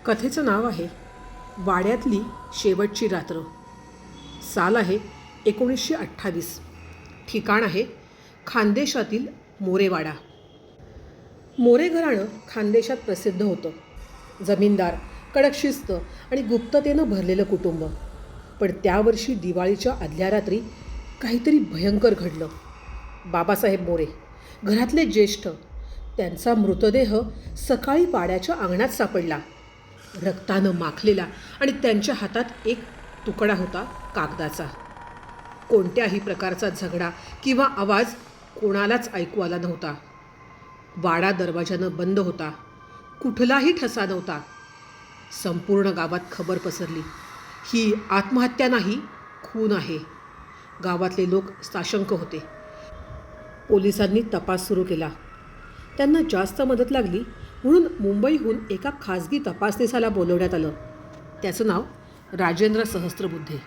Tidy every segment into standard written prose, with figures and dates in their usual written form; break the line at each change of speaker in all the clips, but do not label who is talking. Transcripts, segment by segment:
कथेचं नाव आहे वाड्यातली शेवटची रात्र. साल आहे 1928. ठिकाण आहे खानदेशातील मोरेवाडा. मोरे घराणं खानदेशात प्रसिद्ध होतं. जमीनदार, कडक शिस्त आणि गुप्ततेनं भरलेलं कुटुंब. पण त्यावर्षी दिवाळीच्या आदल्या रात्री काहीतरी भयंकर घडलं. बाबासाहेब मोरे, घरातले ज्येष्ठ, त्यांचा मृतदेह सकाळी वाड्याच्या अंगणात सापडला. रक्तानं माखलेला आणि त्यांच्या हातात एक तुकडा होता कागदाचा. कोणत्याही प्रकारचा झगडा किंवा आवाज कोणालाच ऐकू आला नव्हता. वाडा दरवाजानं बंद होता. कुठलाही ठसा नव्हता. संपूर्ण गावात खबर पसरली, ही आत्महत्या नाही, खून आहे. गावातले लोक साशंक होते. पोलिसांनी तपास सुरू केला. त्यांना जास्त मदत लागली म्हणून मुंबईहून एका खाजगी तपासनिसाला बोलवण्यात आलं. त्याचं नाव राजेंद्र सहस्त्रबुद्धे.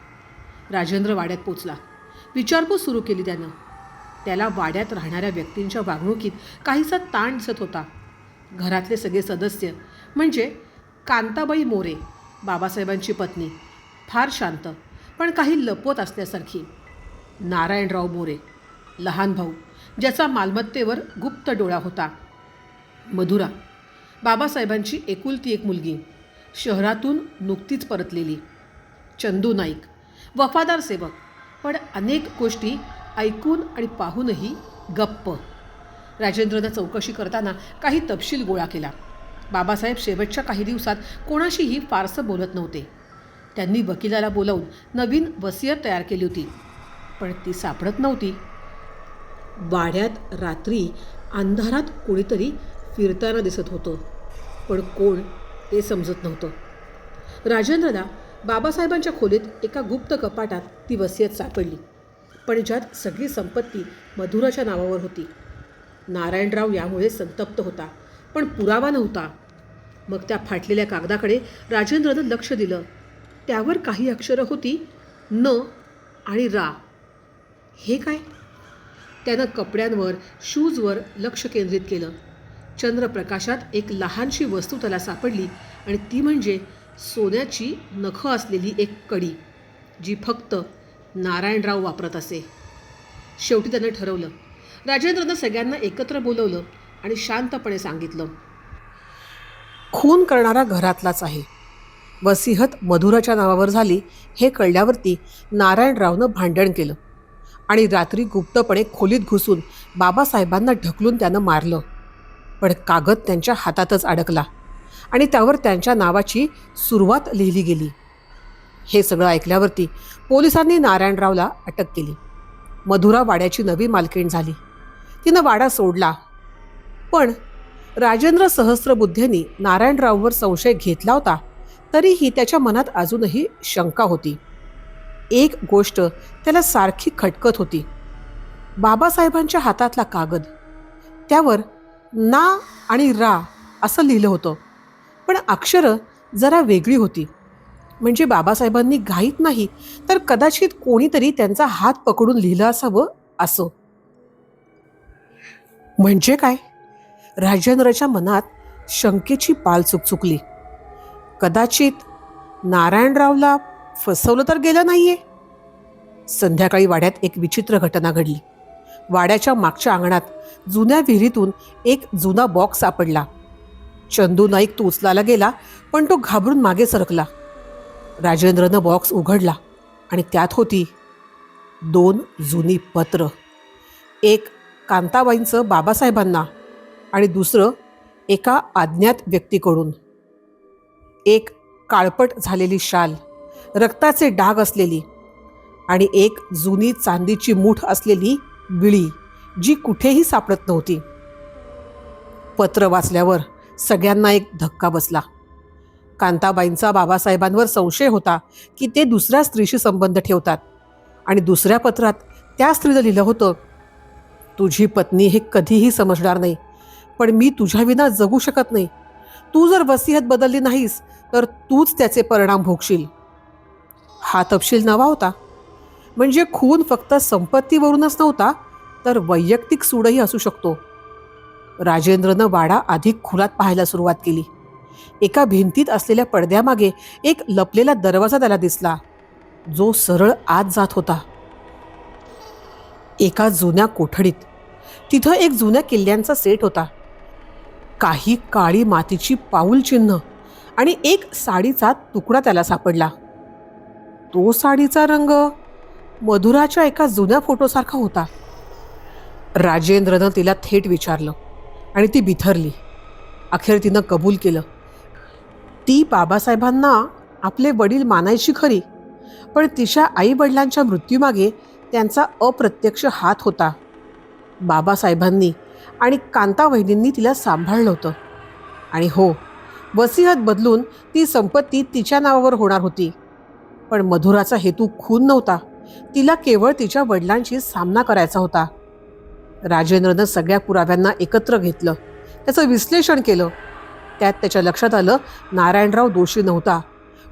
राजेंद्र वाड्यात पोचला. विचारपूस सुरू केली त्यानं. त्याला वाड्यात राहणाऱ्या व्यक्तींच्या वागणुकीत काहीसा ताण दिसत होता. घरातले सगळे सदस्य म्हणजे कांताबाई मोरे, बाबासाहेबांची पत्नी, फार शांत पण काही लपवत असल्यासारखी. नारायणराव मोरे, लहान भाऊ, ज्याचा मालमत्तेवर गुप्त डोळा होता. मधुरा, बाबासाहेबांची एकुलती एक मुलगी, शहरातून नुकतीच परतलेली. चंदू नाईक, वफादार सेवक, पण अनेक गोष्टी ऐकून आणि पाहूनही गप्प. राजेंद्रनं चौकशी करताना काही तपशील गोळा केला. बाबासाहेब शेवटच्या काही दिवसात कोणाशीही फारसं बोलत नव्हते. त्यांनी वकिलाला बोलावून नवीन वसियत तयार केली होती, पण ती सापडत नव्हती. वाड्यात रात्री अंधारात कोणीतरी फिरताना दिसत होतं, पण कोण ते समजत नव्हतं. राजेंद्रला बाबासाहेबांच्या खोलीत एका गुप्त कपाटात ती वसियत सापडली, पण ज्यात सगळी संपत्ती मधुराच्या नावावर होती. नारायणराव यामुळे संतप्त होता, पण पुरावा नव्हता. मग त्या फाटलेल्या कागदाकडे राजेंद्रनं लक्ष दिलं. त्यावर काही अक्षरं होती, न आणि रा. हे काय? त्यानं कपड्यांवर, शूजवर लक्ष केंद्रित केलं. चंद्रप्रकाशात एक लहानशी वस्तू त्याला सापडली आणि ती म्हणजे सोन्याची नखं असलेली एक कडी, जी फक्त नारायणराव वापरत असे. शेवटी त्यानं ठरवलं. राजेंद्रनं सगळ्यांना एकत्र बोलवलं आणि शांतपणे सांगितलं, खून करणारा घरातलाच आहे. वसियत मधुराच्या नावावर झाली हे कळल्यावरती नारायणरावनं भांडण केलं आणि रात्री गुप्तपणे खोलीत घुसून बाबासाहेबांना ढकलून त्यानं मारलं. पण कागद त्यांच्या हातातच अडकला आणि त्यावर त्यांच्या नावाची सुरुवात लिहिली गेली. हे सगळं ऐकल्यावरती पोलिसांनी नारायणरावला अटक केली. मधुरा वाड्याची नवी मालकीण झाली. तिनं वाडा सोडला. पण राजेंद्र सहस्त्रबुद्धेंनी नारायणराववर संशय घेतला होता, तरीही त्याच्या मनात अजूनही शंका होती. एक गोष्ट त्याला सारखी खटकत होती. बाबासाहेबांच्या हातातला कागद, त्यावर ना आणि रा असं लिहिलं होतं, पण अक्षरं जरा वेगळी होती. म्हणजे बाबासाहेबांनी घाईत नाही तर कदाचित कोणीतरी त्यांचा हात पकडून लिहिलं असावं असं. म्हणजे काय? राजेंद्रच्या मनात शंकेची पाल चुकचुकली. कदाचित नारायणरावला फसवलं तर गेलं नाहीये. संध्याकाळी वाड्यात एक विचित्र घटना घडली. वाड्याच्या मागच्या अंगणात जुन्या विहिरीतून एक जुना बॉक्स सापडला. चंदू नाईक तो उचलायला गेला, पण तो घाबरून मागे सरकला. राजेंद्रनं बॉक्स उघडला आणि त्यात होती 2 जुनी पत्र. एक कांताबाईंचं बाबासाहेबांना आणि दुसरं एका अज्ञात व्यक्तीकडून. एक काळपट झालेली शाल, रक्ताचे डाग असलेली, आणि एक जुनी चांदीची मूठ असलेली विळी, जी कुठेही सापडत नव्हती. पत्र वाचल्यावर सगळ्यांना एक धक्का बसला. कांताबाईंचा बाबासाहेबांवर संशय होता की ते दुसऱ्या स्त्रीशी संबंध ठेवतात, आणि दुसऱ्या पत्रात त्या स्त्रीनं लिहिलं होतं, तुझी पत्नी हे कधीही समजणार नाही, पण मी तुझ्या विना जगू शकत नाही. तू जर वसियत बदलली नाहीस तर तूच त्याचे परिणाम भोगशील. हा तपशील नवा होता. म्हणजे खून फक्त संपत्तीवरूनच नव्हता, तर वैयक्तिक सूडही असू शकतो. राजेंद्रनं वाडा अधिक खुलात पाहायला सुरुवात केली. एका भिंतीत असलेल्या पडद्यामागे एक लपलेला दरवाजा त्याला दिसला, जो सरळ आत जात होता. एका जुन्या कोठडीत. तिथं एक जुन्या किल्ल्यांचा सेट होता. काही काळी मातीची पाऊलचिन्ह आणि एक साडीचा तुकडा त्याला सापडला. तो साडीचा रंग मधुराच्या एका जुन्या फोटोसारखा होता. राजेंद्रनं तिला थेट विचारलं आणि ती बिथरली. अखेर तिनं कबूल केलं. ती बाबासाहेबांना आपले वडील मानायची खरी, पण तिच्या आईवडिलांच्या मृत्यूमागे त्यांचा अप्रत्यक्ष हात होता. बाबासाहेबांनी आणि कांता वहिनींनी तिला सांभाळलं होतं. आणि हो, वसियत बदलून ती संपत्ती तिच्या नावावर होणार होती. पण मधुराचा हेतू खून नव्हता. तिला केवळ तिच्या वडिलांशी सामना करायचा होता. राजेंद्रनं सगळ्या पुराव्यांना एकत्र घेतलं, त्याचं विश्लेषण केलं. त्यात त्याच्या लक्षात आलं, नारायणराव दोषी नव्हता,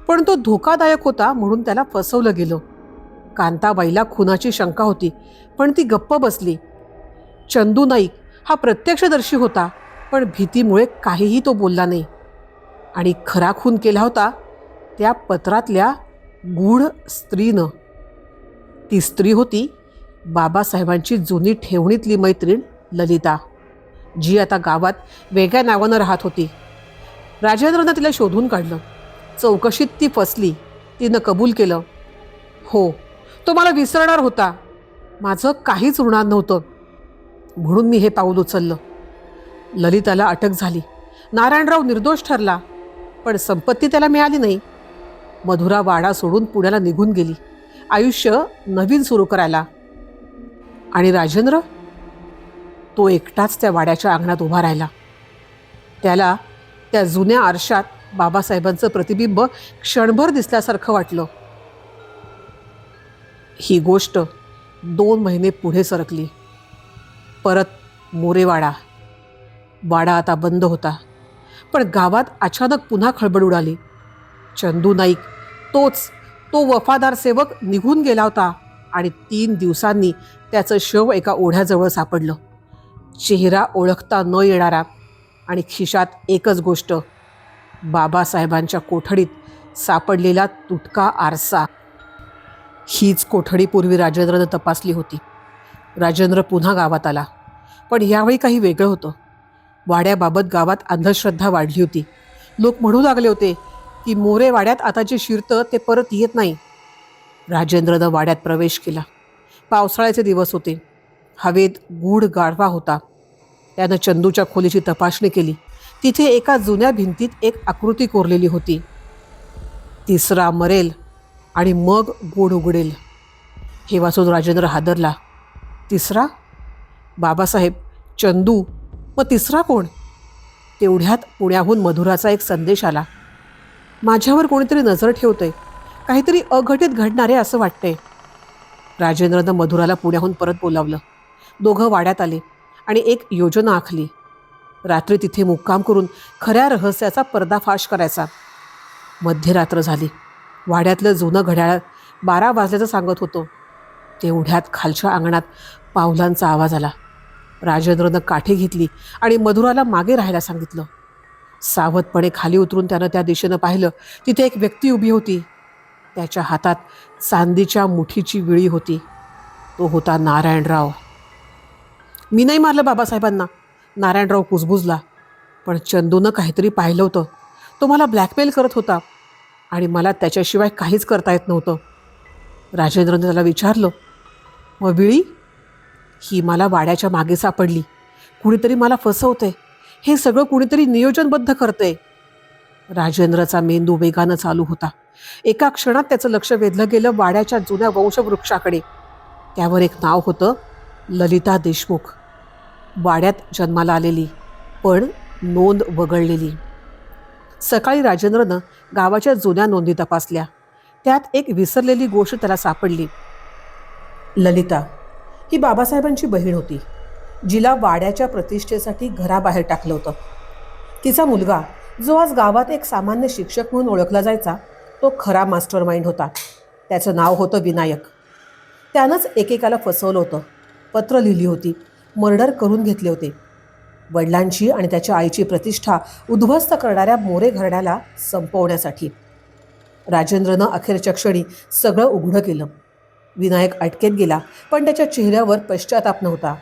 पण तो धोकादायक होता म्हणून त्याला फसवलं गेलं. कांताबाईला खुनाची शंका होती, पण ती गप्प बसली. चंदू नाईक हा प्रत्यक्षदर्शी होता, पण भीतीमुळे काहीही तो बोलला नाही. आणि खरा खून केला होता त्या पत्रातल्या गूढ स्त्रीनं. ती स्त्री होती बाबासाहेबांची जुनी ठेवणीतली मैत्रीण ललिता, जी आता गावात वेगळ्या नावानं राहत होती. राजेंद्रनं तिला शोधून काढलं. चौकशीत ती फसली. तिनं कबूल केलं, हो, तो मला विसरणार होता, माझं काहीच उरणार नव्हतं, म्हणून मी हे पाऊल उचललं. ललिताला अटक झाली. नारायणराव निर्दोष ठरला, पण संपत्ती त्याला मिळाली नाही. मधुरा वाडा सोडून पुण्याला निघून गेली, आयुष्य नवीन सुरू करायला. आणि राजेंद्र, तो एकटाच त्या वाड्याच्या अंगणात उभा राहिला. त्याला त्या जुन्या आरशात बाबासाहेबांचं प्रतिबिंब क्षणभर दिसल्यासारखं वाटलं. ही गोष्ट 2 महिने पुढे सरकली. परत मोरेवाडा. वाडा आता बंद होता, पण गावात अचानक पुन्हा खळबळ उडाली. चंदू नाईक, तो वफादार सेवक निघून गेला होता आणि 3 दिवसांनी त्याचं शव एका ओढ्याजवळ सापडलं. चेहरा ओळखता न येणारा आणि खिशात एकच गोष्ट, बाबासाहेबांच्या कोठडीत सापडलेला तुटका आरसा. हीच कोठडी पूर्वी राजेंद्रनं तपासली होती. राजेंद्र पुन्हा गावात आला, पण यावेळी काही वेगळं होतं. वाड्याबाबत गावात अंधश्रद्धा वाढली होती. लोक म्हणू लागले होते की मोरे वाड्यात आता जे शिरतं ते परत येत नाही. राजेंद्रनं वाड्यात प्रवेश केला. पावसाळ्याचे दिवस होते. हवेत गूढ गारवा होता. त्यानं चंदूच्या खोलीची तपासणी केली. तिथे एका जुन्या भिंतीत एक आकृती कोरलेली होती. 3रा मरेल आणि मग गोड उघडेल. हे वाचून राजेंद्र हादरला. 3रा? बाबासाहेब, चंदू, मग 3रा कोण? तेवढ्यात पुण्याहून मधुराचा एक संदेश आला. माझ्यावर कोणीतरी नजर ठेवतंय, काहीतरी अघटित घडणारे असं वाटतंय. राजेंद्रनं मधुराला पुण्याहून परत बोलावलं. दोघं वाड्यात आले आणि एक योजना आखली. रात्री तिथे मुक्काम करून खऱ्या रहस्याचा पर्दाफाश करायचा. मध्यरात्र झाली. वाड्यातलं जुनं घड्याळ 12 वाजल्याचं सांगत होतं. तेवढ्यात खालच्या अंगणात पावलांचा आवाज आला. राजेंद्रनं काठी घेतली आणि मधुराला मागे राहायला सांगितलं. सावधपणे खाली उतरून त्यानं त्या दिशेनं पाहिलं. तिथे एक व्यक्ती उभी होती. त्याच्या हातात चांदीच्या मुठीची विळी होती. तो होता नारायणराव. मी नाही मारलं बाबासाहेबांना, नारायणराव कुजबुजला. पण चंदूनं काहीतरी पाहिलं होतं. तो मला ब्लॅकमेल करत होता आणि मला त्याच्याशिवाय काहीच करता येत नव्हतं. राजेंद्रनं त्याला विचारलं, मग विळी? ही मला वाड्याच्या मागे सापडली. कुणीतरी मला फसवतंय. हे सगळं कुणीतरी नियोजनबद्ध करतंय. राजेंद्रचा मेंदू वेगानं चालू होता. एका क्षणात त्याचं लक्ष वेधलं गेलं वाड्याच्या जुन्या वंशवृक्षाकडे. त्यावर एक नाव होतं, ललिता देशमुख. वाड्यात जन्माला आलेली, पण नोंद वगळलेली. सकाळी राजेंद्रनं गावाच्या जुन्या नोंदी तपासल्या. त्यात एक विसरलेली गोष्ट त्याला सापडली. ललिता ही बाबासाहेबांची बहीण होती, जिला वाड्याच्या प्रतिष्ठेसाठी घराबाहेर टाकलं होतं. तिचा मुलगा, जो आज गावात एक सामान्य शिक्षक म्हणून ओळखला जायचा, तो खरा मास्टर माइंड होता. त्याचं नाव होतं विनायक. त्यानंच एकेकाला फसवलं होतं, पत्र लिहिली होती, मर्डर करून घेतले होते. वडिलांची आणि त्याच्या आईची प्रतिष्ठा उद्ध्वस्त करणाऱ्या मोरे घराण्याला संपवण्यासाठी. राजेंद्रनं अखेरच्या क्षणी सगळं उघडं केलं. विनायक अटकेत गेला, पण त्याच्या चेहऱ्यावर पश्चाताप नव्हता,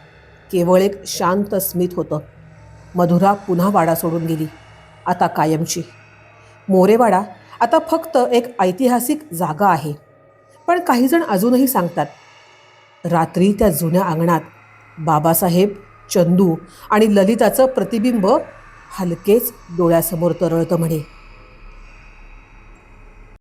केवळ एक शांत स्मित होतं. मधुरा पुन्हा वाडा सोडून गेली, आता कायमची. मोरेवाडा आता फक्त एक ऐतिहासिक जागा आहे. पण काहीजण अजूनही सांगतात, रात्री त्या जुन्या अंगणात बाबासाहेब, चंदू आणि ललिताचं प्रतिबिंब हलकेच डोळ्यासमोर तरळतं म्हणे.